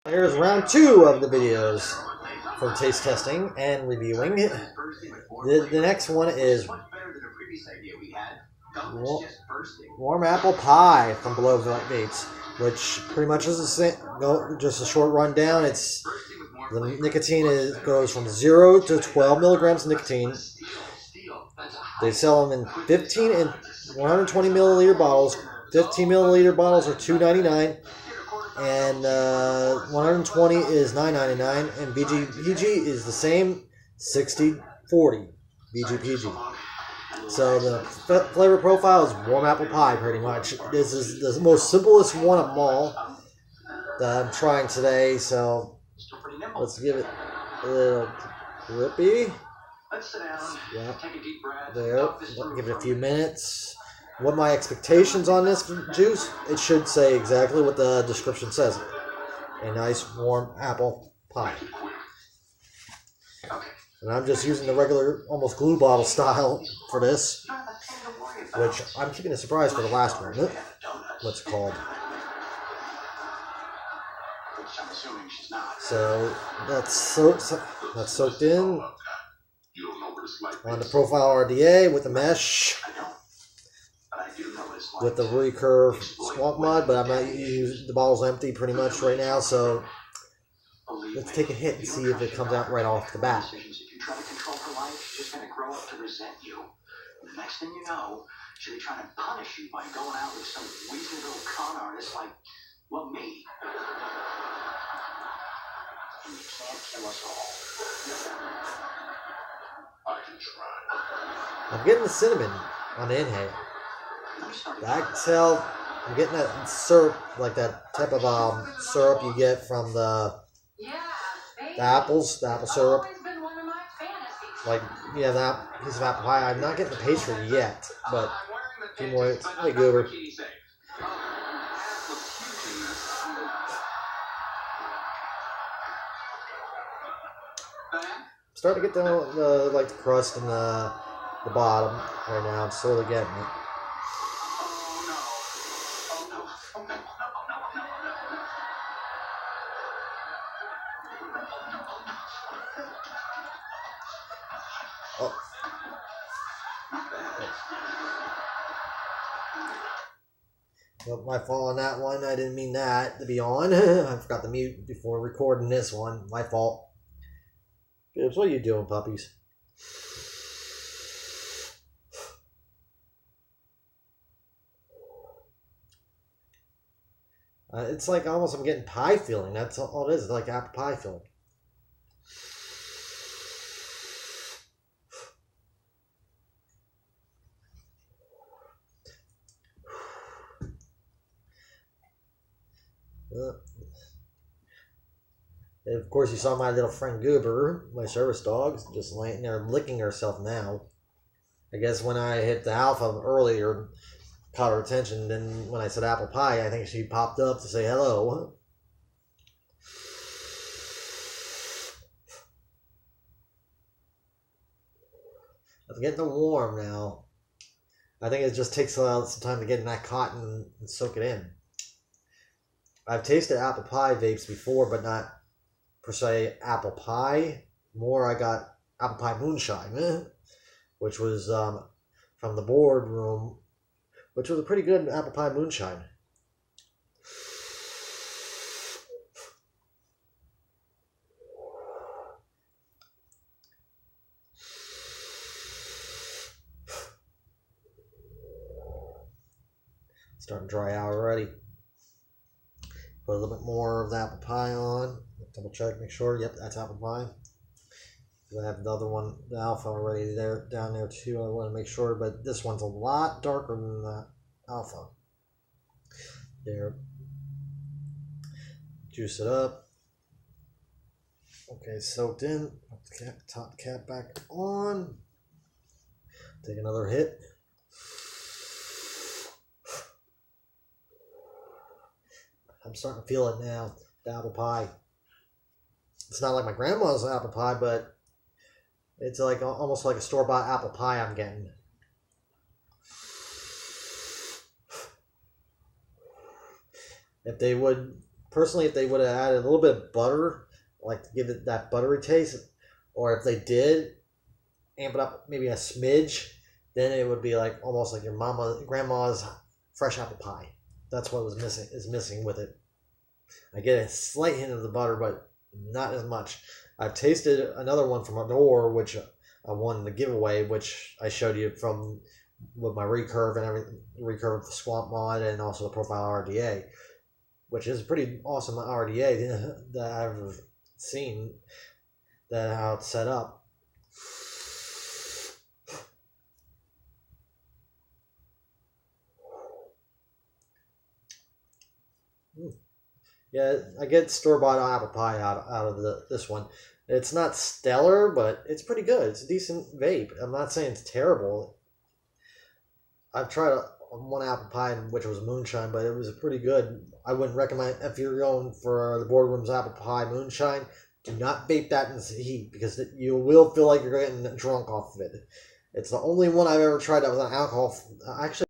Here's round 2 of the videos for taste testing and reviewing. The next one is warm apple pie from Below Vapes, which pretty much is the same. Just a short rundown. The nicotine goes from 0 to 12 milligrams of nicotine. They sell them in 15 and 120 milliliter bottles. 15 milliliter bottles are $2.99. And 120 is $9.99, and BGPG is the same, 60-40 BGPG. So the flavor profile is warm apple pie, pretty much. This is the most simplest one of them all that I'm trying today. So let's give it a little grippy. Yeah, there. Give it a few minutes. What my expectations on this juice? It should say exactly what the description says. A nice warm apple pie. And I'm just using the regular, almost glue bottle style for this, which I'm keeping a surprise for the last one. What's it called? So that's soaked in on the Profile RDA with the mesh. With the recurve squawk mud, but I'm not using the bottle's empty pretty much right now, so let's take a hit and see if it comes out right off the bat. If you try to control her life, she's just going to grow up to resent you. And the next thing you know, she'll be trying to punish you by going out with some weaselly little con artist like, well, me. And you can't kill us all. I can try. I'm getting the cinnamon on the inhale. I can tell I'm getting that syrup, like that type of syrup you get from the apples, the apple syrup. Like, yeah, that piece of apple pie. I'm not getting the pastry yet, but a few more. Hey, Goober. Starting to get the like the crust and the bottom right now. I'm slowly getting it. Oh. Well, my fault on that one. I didn't mean that to be on. I forgot to mute before recording this one. My fault. Gibbs, what are you doing, puppies? It's like almost I'm getting pie feeling. That's all it is. It's like apple pie feeling. And of course, you saw my little friend Goober, my service dog, just laying there licking herself now. I guess when I hit the alpha earlier, caught her attention. Then when I said apple pie, I think she popped up to say hello. I'm getting them warm now. I think it just takes some time to get in that cotton and soak it in. I've tasted apple pie vapes before, but not per se apple pie. More, I got apple pie moonshine, which was from the boardroom, which was a pretty good apple pie moonshine. Starting to dry out already. Put a little bit more of the apple pie on. Double check, make sure. Yep, that's apple pie. I have the other one, the alpha, already there, down there too. I want to make sure, but this one's a lot darker than the alpha. There. Juice it up. Okay, soaked in. Put the top cap back on. Take another hit. I'm starting to feel it now, the apple pie. It's not like my grandma's apple pie, but it's like almost like a store-bought apple pie I'm getting. If they would personally, if they would have added a little bit of butter, like to give it that buttery taste, or if they did amp it up maybe a smidge, then it would be like almost like your grandma's fresh apple pie. That's what is missing with it. I get a slight hint of the butter, but not as much. I've tasted another one from Adore, which I won the giveaway, which I showed you from with my recurve and everything, recurve swamp mod, and also the profile RDA, which is a pretty awesome RDA that I've seen. That how it's set up. Yeah, I get store-bought apple pie out of this one. It's not stellar, but it's pretty good. It's a decent vape. I'm not saying it's terrible. I've tried one apple pie, which was moonshine, but it was pretty good. I wouldn't recommend, if you're going for the Boardroom's apple pie moonshine, do not vape that in the heat, because you will feel like you're getting drunk off of it. It's the only one I've ever tried that was an alcohol. Actually,